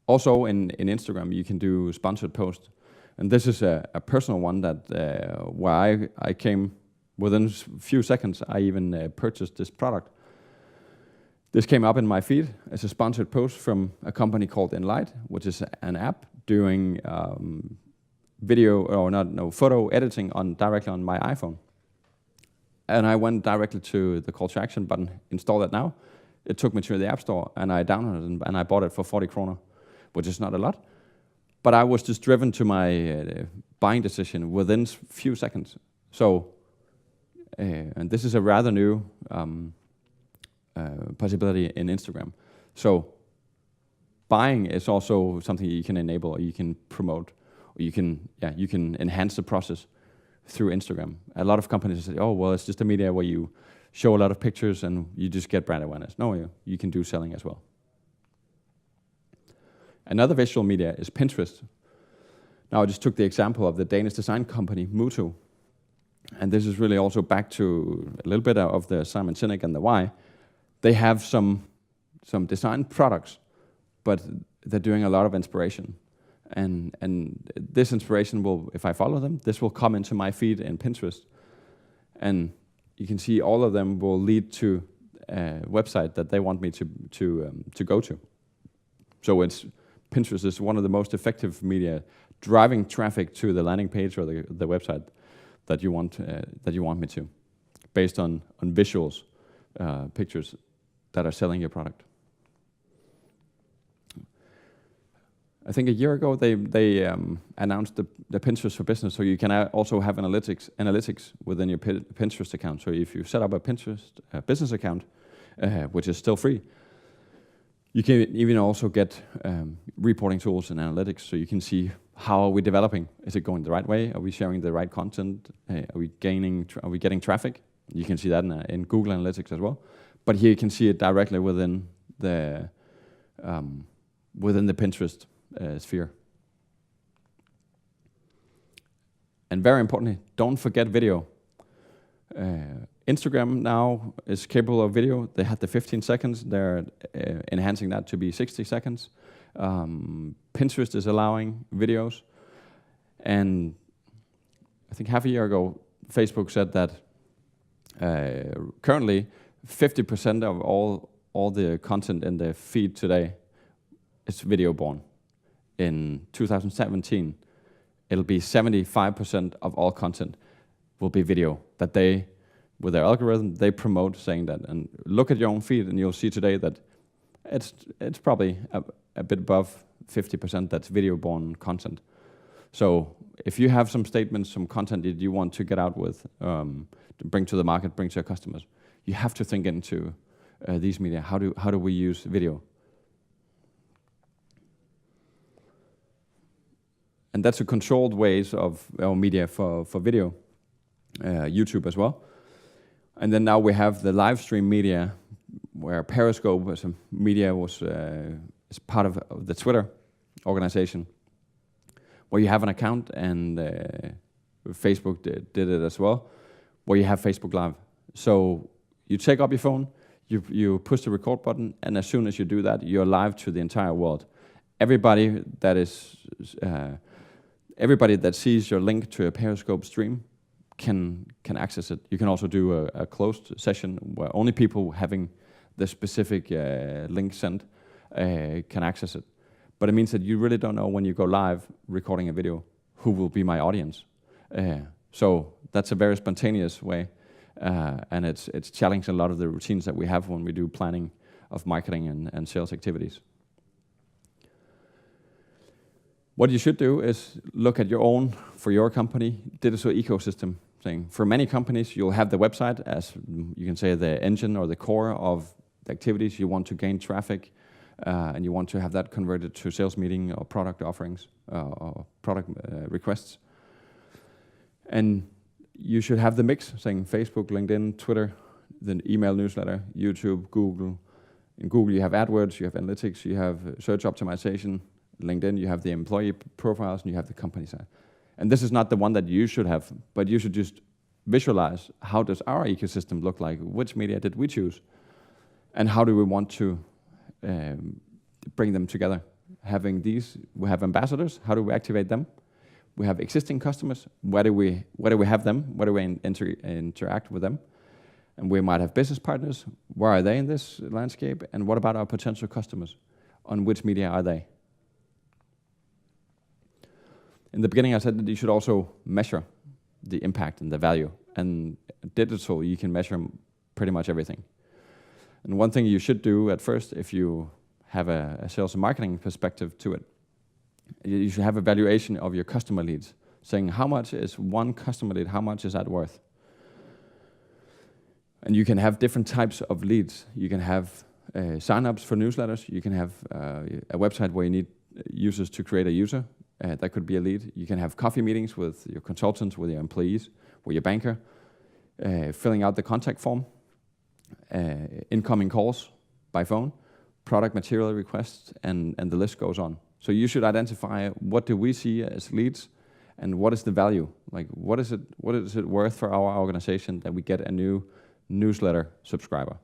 Speaker 2: Also in Instagram, you can do sponsored posts. And this is a personal one that where I came within a few seconds, I even purchased this product. This came up in my feed as a sponsored post from a company called Enlight, which is an app doing photo editing directly on my iPhone. And I went directly to the call to action button, install it now. It took me to the App Store, and I downloaded it, and I bought it for 40 kroner, which is not a lot. But I was just driven to my buying decision within few seconds. So, and this is a rather new possibility in Instagram. So, buying is also something you can enable, or you can promote, or you can enhance the process through Instagram. A lot of companies say, "Oh, well, it's just a media where you show a lot of pictures and you just get brand awareness." No, you can do selling as well. Another visual media is Pinterest. Now, I just took the example of the Danish design company Mutu, and this is really also back to a little bit of the Simon Sinek and the why. They have some design products, but they're doing a lot of inspiration. And this inspiration will, if I follow them, this will come into my feed in Pinterest. And you can see all of them will lead to a website that they want me to go to. So Pinterest is one of the most effective media driving traffic to the landing page or the website that you want me to, based on visuals, pictures that are selling your product. I think a year ago they announced the Pinterest for Business, so you can also have analytics within your Pinterest account. So if you set up a Pinterest business account, which is still free, you can even also get reporting tools and analytics, so you can see how are we developing. Is it going the right way? Are we sharing the right content? Are we getting traffic? You can see that in Google Analytics as well. But here you can see it directly within the Pinterest sphere. And very importantly, don't forget video. Instagram now is capable of video. They had the 15 seconds. They're enhancing that to be 60 seconds. Pinterest is allowing videos. And I think half a year ago, Facebook said that currently 50% of all the content in the feed today is video born. In 2017, it'll be 75% of all content will be video that they, with their algorithm, they promote, saying that. And look at your own feed, and you'll see today that it's probably a bit above 50% that's video-born content. So if you have some statements, some content that you want to get out with, to bring to the market, bring to your customers, you have to think into these media. How do we use video? And that's a controlled ways of our media for video, YouTube as well. And then now we have the live stream media, where Periscope as a media is part of the Twitter organization, where you have an account, and Facebook did it as well, where you have Facebook Live. So you take up your phone, you push the record button, and as soon as you do that, you're live to the entire world. Everybody that sees your link to a Periscope stream can access it. You can also do a closed session where only people having the specific link sent can access it. But it means that you really don't know when you go live recording a video who will be my audience. So that's a very spontaneous way, and it's challenging a lot of the routines that we have when we do planning of marketing and sales activities. What you should do is look at your own, for your company, digital ecosystem thing. For many companies, you'll have the website as, you can say, the engine or the core of the activities. You want to gain traffic, and you want to have that converted to sales meeting or product offerings or product requests. And you should have the mix, saying Facebook, LinkedIn, Twitter, then email newsletter, YouTube, Google. In Google, you have AdWords, you have analytics, you have search optimization. LinkedIn, you have the employee profiles, and you have the company side. And this is not the one that you should have, but you should just visualize, how does our ecosystem look like? Which media did we choose? And how do we want to bring them together? having these, we have ambassadors. How do we activate them? We have existing customers. Where do we have them? Where do we interact with them? And we might have business partners. Where are they in this landscape? And what about our potential customers? On which media are they? In the beginning, I said that you should also measure the impact and the value. And digital, you can measure pretty much everything. And one thing you should do at first, if you have a sales and marketing perspective to it, you should have a valuation of your customer leads, saying how much is one customer lead, how much is that worth? And you can have different types of leads. You can have sign-ups for newsletters. You can have a website where you need users to create a user. That could be a lead. You can have coffee meetings with your consultants, with your employees, with your banker, filling out the contact form, incoming calls by phone, product material requests, and the list goes on. So you should identify what do we see as leads, and what is the value? Like what is it worth for our organization that we get a new newsletter subscriber?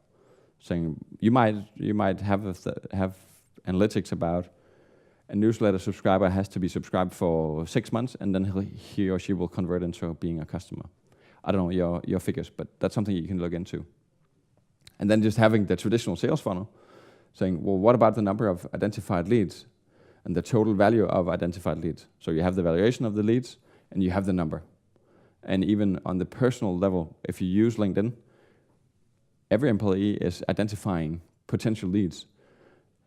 Speaker 2: Saying you might have analytics about a newsletter subscriber has to be subscribed for 6 months, and then he or she will convert into being a customer. I don't know your figures, but that's something you can look into. And then just having the traditional sales funnel, saying, well, what about the number of identified leads and the total value of identified leads? So you have the valuation of the leads and you have the number. And even on the personal level, if you use LinkedIn, every employee is identifying potential leads.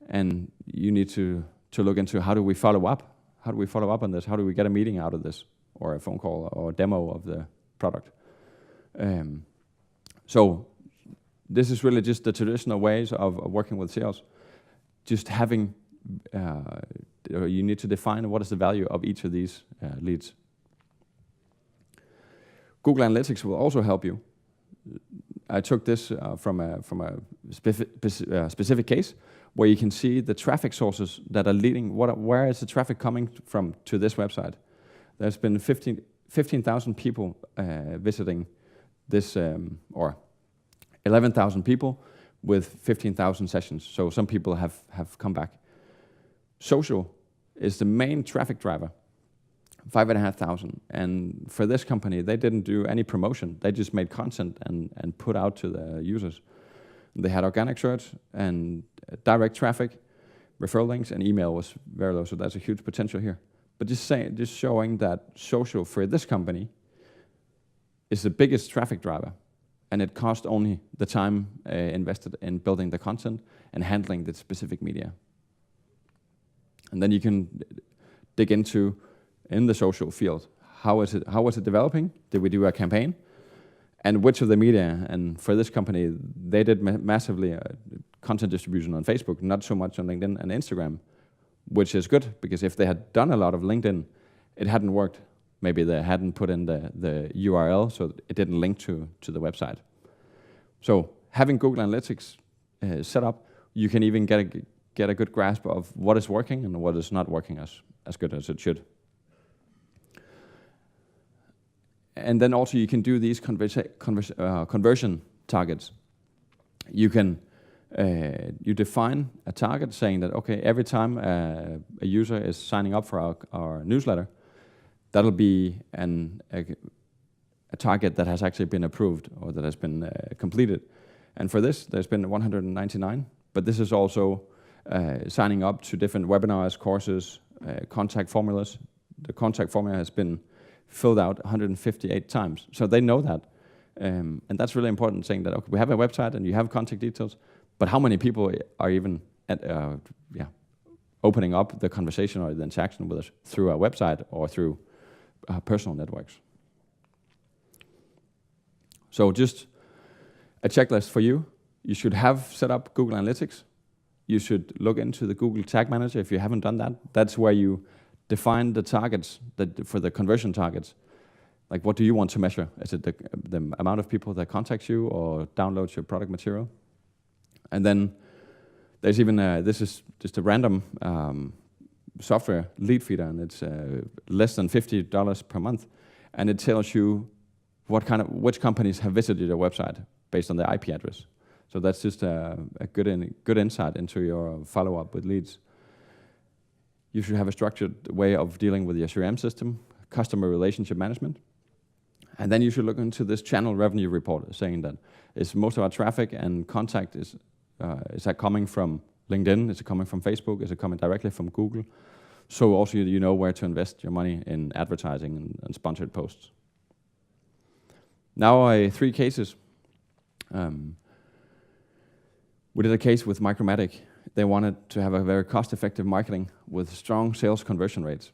Speaker 2: And you need to look into how do we follow up? How do we follow up on this? How do we get a meeting out of this? Or a phone call or a demo of the product? So this is really just the traditional ways of working with sales. Just having, you need to define what is the value of each of these leads. Google Analytics will also help you. I took this from a specific case where you can see the traffic sources that are leading. Where is the traffic coming from to this website? There's been 15,000 people visiting this, or 11,000 people with 15,000 sessions. So some people have come back. Social is the main traffic driver, 5,500. And for this company, they didn't do any promotion. They just made content and put out to the users. They had organic search and direct traffic, referral links, and email was very low. So that's a huge potential here. But just showing that social for this company is the biggest traffic driver. And it cost only the time invested in building the content and handling the specific media. And then you can dig into, in the social field, how was it developing? Did we do a campaign? And which of the media? And for this company, they did massively content distribution on Facebook, not so much on LinkedIn and Instagram, which is good, because if they had done a lot of LinkedIn, it hadn't worked. Maybe they hadn't put in the URL, so it didn't link to the website. So having Google Analytics set up, you can even get a good grasp of what is working and what is not working as good as it should. And then also you can do these conversion targets. You can you define a target saying that, okay, every time a user is signing up for our newsletter, that'll be a target that has actually been approved or that has been completed. And for this, there's been 199, but this is also signing up to different webinars, courses, contact formulas. The contact formula has been filled out 158 times. So they know that. And that's really important, saying that, okay, we have a website and you have contact details, but how many people are even opening up the conversation or the interaction with us through our website or through personal networks? So just a checklist for you. You should have set up Google Analytics. You should look into the Google Tag Manager if you haven't done that. That's where you define the targets for the conversion targets. Like, what do you want to measure? Is it the amount of people that contacts you or downloads your product material? And then there's even this is just a random software lead feeder, and it's less than $50 per month, and it tells you which companies have visited your website based on their IP address. So that's just a good insight into your follow-up with leads. You should have a structured way of dealing with your CRM system, customer relationship management. And then you should look into this channel revenue report, saying that is most of our traffic and contact is that coming from LinkedIn? Is it coming from Facebook? Is it coming directly from Google? So also you know where to invest your money in advertising and sponsored posts. Now 3 cases. We did a case with Micromatic. They wanted to have a very cost-effective marketing with strong sales conversion rates.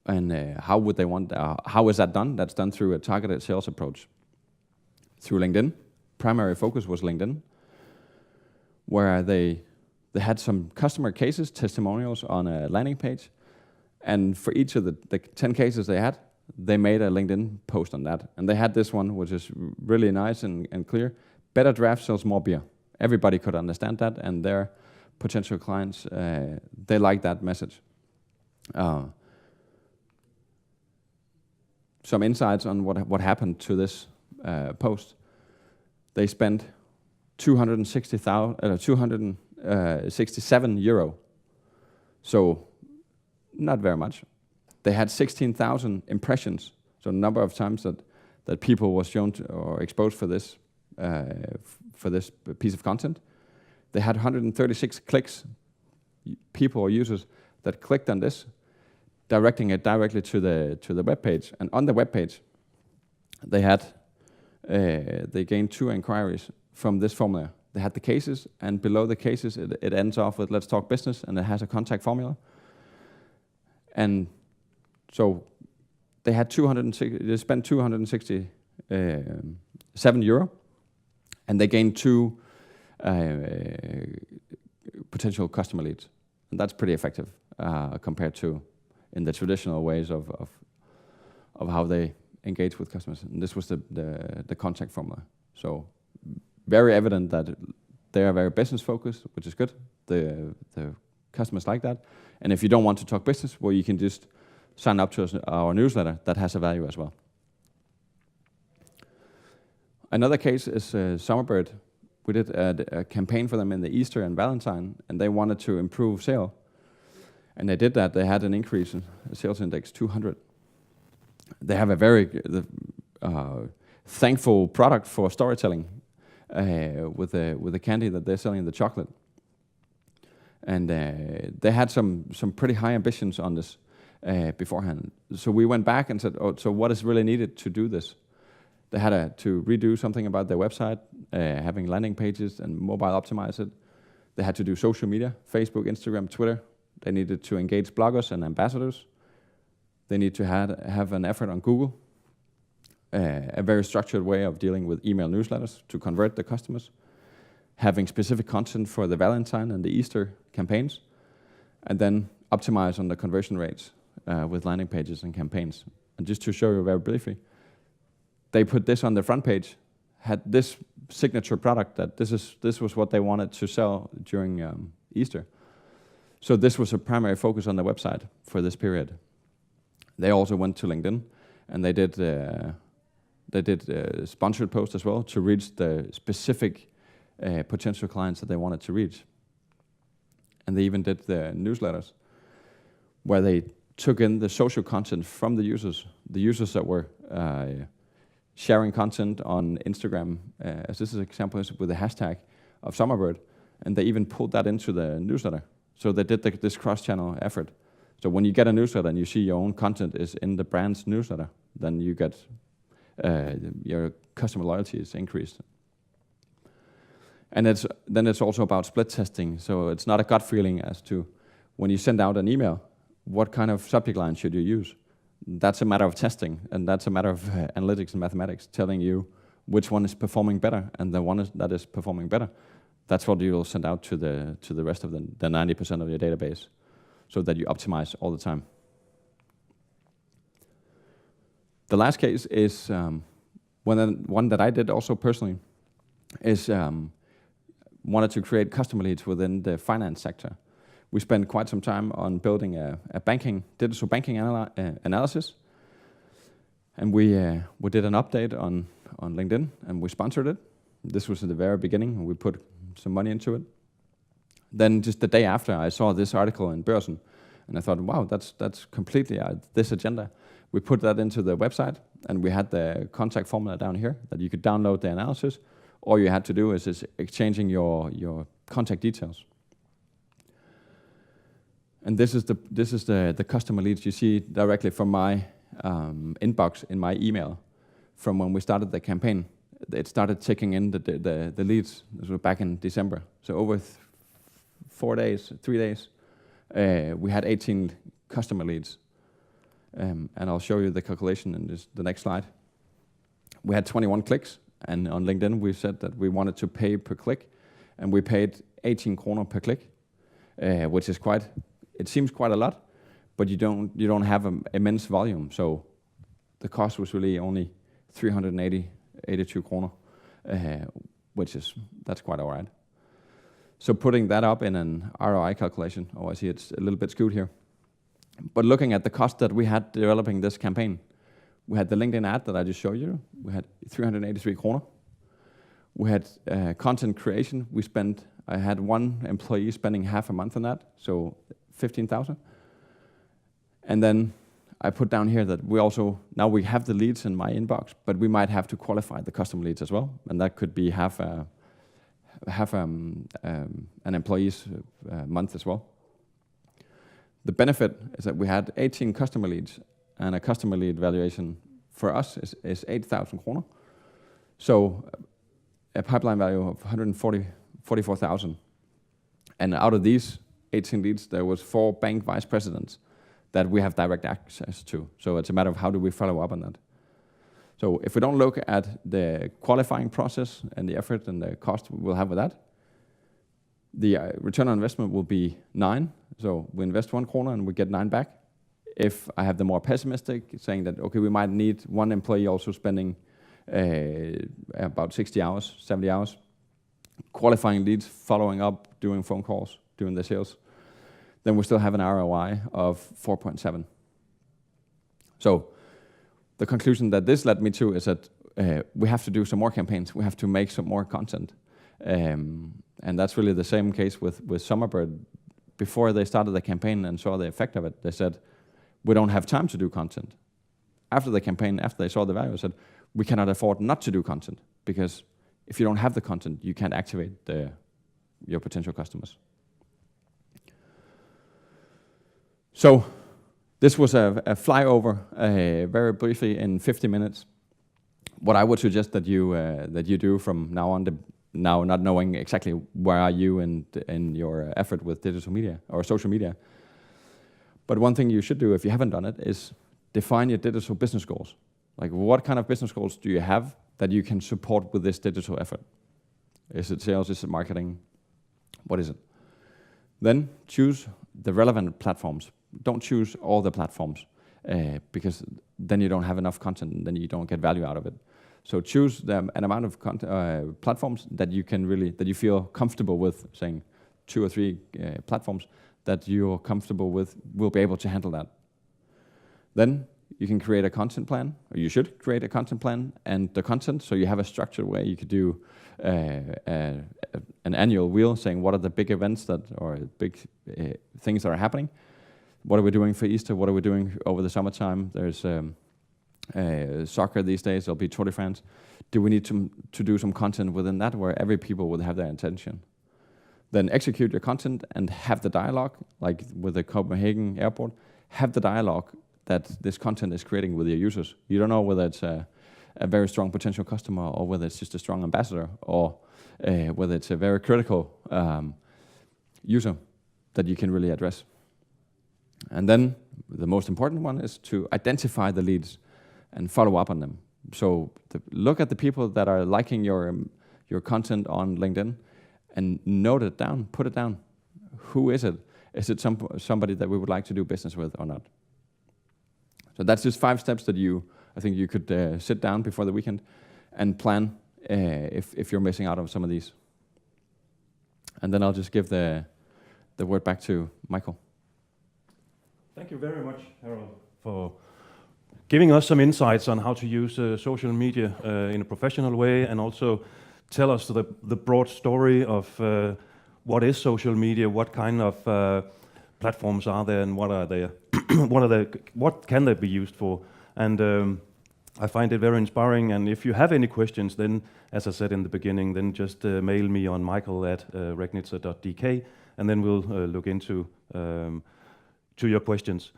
Speaker 2: And how would they want? How is that done? That's done through a targeted sales approach. Through LinkedIn. Primary focus was LinkedIn, where they had some customer cases, testimonials on a landing page. And for each of the 10 cases they had, they made a LinkedIn post on that. And they had this one, which is really nice and clear. Better draft sells more beer. Everybody could understand that, and their potential clients, they like that message. Some insights on what happened to this post. They spent 267 euro. So not very much. They had 16,000 impressions. So the number of times that people was shown or exposed for this piece of content. They had 136 clicks, people or users that clicked on this, directing it directly to the web page. And on the web page, they gained 2 inquiries from this formula. They had the cases, and below the cases, it ends off with "Let's talk business," and it has a contact formula. And so they spent 267 euro, and they gained 2 potential customer leads, and that's pretty effective compared to in the traditional ways of how they engage with customers. And this was the contact formula. So very evident that they are very business focused, which is good. The customers like that. And if you don't want to talk business, well, you can just sign up to our newsletter that has a value as well. Another case is Summerbird. We did a campaign for them in the Easter and Valentine, and they wanted to improve sale. And they did that. They had an increase in sales index 200. They have a very thankful product for storytelling with the candy that they're selling, the chocolate. And they had some pretty high ambitions on this beforehand. So we went back and said, so what is really needed to do this? They had to redo something about their website, having landing pages and mobile optimize it. They had to do social media, Facebook, Instagram, Twitter. They needed to engage bloggers and ambassadors. They need to have an effort on Google, a very structured way of dealing with email newsletters to convert the customers, having specific content for the Valentine and the Easter campaigns, and then optimize on the conversion rates with landing pages and campaigns. And just to show you very briefly, they put this on the front page, had this signature product that this was what they wanted to sell during Easter. So this was a primary focus on the website for this period. They also went to LinkedIn, and they did sponsored posts as well to reach the specific potential clients that they wanted to reach. And they even did the newsletters, where they took in the social content from the users that were sharing content on Instagram, as this is an example with the hashtag of Summerbird, and they even pulled that into the newsletter. So they did this cross-channel effort. So when you get a newsletter and you see your own content is in the brand's newsletter, then you get your customer loyalty is increased. And then it's also about split testing. So it's not a gut feeling as to when you send out an email, what kind of subject line should you use? That's a matter of testing, and that's a matter of analytics and mathematics, telling you which one is performing better, and the one that is performing better, that's what you'll send out to the rest of the 90% of your database, so that you optimize all the time. The last case is one that I did also personally, is wanted to create customer leads within the finance sector. We spent quite some time on building a digital banking analysis, and we did an update on LinkedIn, and we sponsored it. This was at the very beginning, and we put some money into it. Then just the day after, I saw this article in Børsen And I thought, wow, that's completely this agenda. We put that into the website, and we had the contact formula down here that you could download the analysis. All you had to do is exchanging your contact details. And this is the customer leads you see directly from my inbox in my email from when we started the campaign. It started ticking in the leads. This was back in December. So over 3 days, we had 18 customer leads. And I'll show you the calculation in the next slide. We had 21 clicks, and on LinkedIn we said that we wanted to pay per click, and we paid 18 kroner per click, which is it seems quite a lot, but you don't have an immense volume. So the cost was really only 382 kroner, that's quite all right. So putting that up in an ROI calculation, I see it's a little bit skewed here. But looking at the cost that we had developing this campaign, we had the LinkedIn ad that I just showed you. We had 383 kroner. We had content creation. I had one employee spending half a month on that, so 15,000. And then I put down here that now we have the leads in my inbox, but we might have to qualify the customer leads as well, and that could be half an employee's month as well. The benefit is that we had 18 customer leads, and a customer lead valuation for us is 8,000 kroner. So a pipeline value of 144,000. And out of these 18 leads, there was 4 bank vice presidents that we have direct access to. So it's a matter of how do we follow up on that. So if we don't look at the qualifying process and the effort and the cost we'll have with that, the return on investment will be 9. So we invest 1 kroner and we get 9 back. If I have the more pessimistic, saying that, okay, we might need one employee also spending about 60 hours, 70 hours, qualifying leads, following up, doing phone calls, doing the sales, then we still have an ROI of 4.7. So the conclusion that this led me to is that we have to do some more campaigns. We have to make some more content. And that's really the same case with Sommerbird. Before they started the campaign and saw the effect of it, they said, we don't have time to do content. After the campaign, after they saw the value, they said, we cannot afford not to do content, because if you don't have the content, you can't activate your potential customers. So this was a flyover, very briefly in 50 minutes. What I would suggest that you do from now on, now not knowing exactly where are you in your effort with digital media or social media. But one thing you should do if you haven't done it is define your digital business goals. Like, what kind of business goals do you have that you can support with this digital effort? Is it sales? Is it marketing? What is it? Then choose the relevant platforms. Don't choose all the platforms because then you don't have enough content and then you don't get value out of it. So choose an amount of platforms that you feel comfortable with, saying 2 or 3 platforms that you're comfortable with will be able to handle that. Then you can create a content plan, or you should create a content plan and the content, so you have a structured way. You could do an annual wheel saying what are the big events or big things that are happening. What are we doing for Easter? What are we doing over the summertime? There's soccer these days. There'll be Tour de France. Do we need to do some content within that where every people would have their attention? Then execute your content and have the dialogue, like with the Copenhagen airport. Have the dialogue that this content is creating with your users. You don't know whether it's a very strong potential customer or whether it's just a strong ambassador or whether it's a very critical user that you can really address. And then the most important one is to identify the leads and follow up on them. So look at the people that are liking your content on LinkedIn and note it down, put it down. Who is it? Is it somebody that we would like to do business with or not? So that's just 5 steps that I think you could sit down before the weekend and plan if you're missing out on some of these. And then I'll just give the word back to Michael.
Speaker 1: Thank you very much, Harold, for giving us some insights on how to use social media in a professional way, and also tell us the broad story of what is social media, what kind of platforms are there and what are they, what can they be used for? And I find it very inspiring. And if you have any questions, then, as I said in the beginning, then just mail me on michael@regnitzer.dk, and then we'll look into to your questions.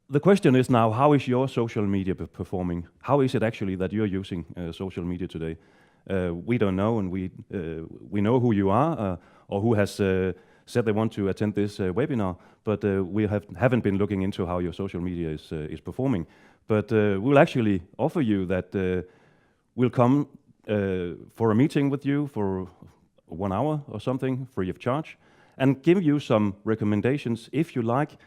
Speaker 1: The question is now, how is your social media performing? How is it actually that you're using social media today? We don't know, and we know who you are, or who has said they want to attend this webinar, but we haven't been looking into how your social media is performing. But we'll actually offer you that we'll come for a meeting with you for 1 hour or something, free of charge, and give you some recommendations, if you like,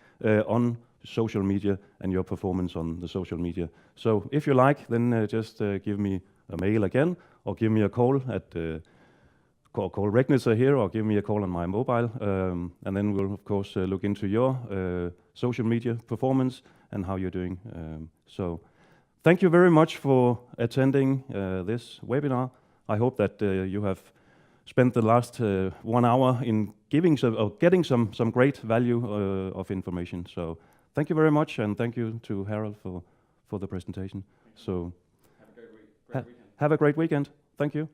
Speaker 1: on social media and your performance on the social media. So if you like, then just give me a mail again, or give me a call at call Regnitzer here, or give me a call on my mobile, and then we'll of course look into your social media performance and how you're doing. So thank you very much for attending this webinar. I hope that you have spent the last 1 hour in getting some great value of information. So thank you very much, and thank you to Harald for the presentation. So
Speaker 2: Have a great weekend.
Speaker 1: have a great weekend. Thank you.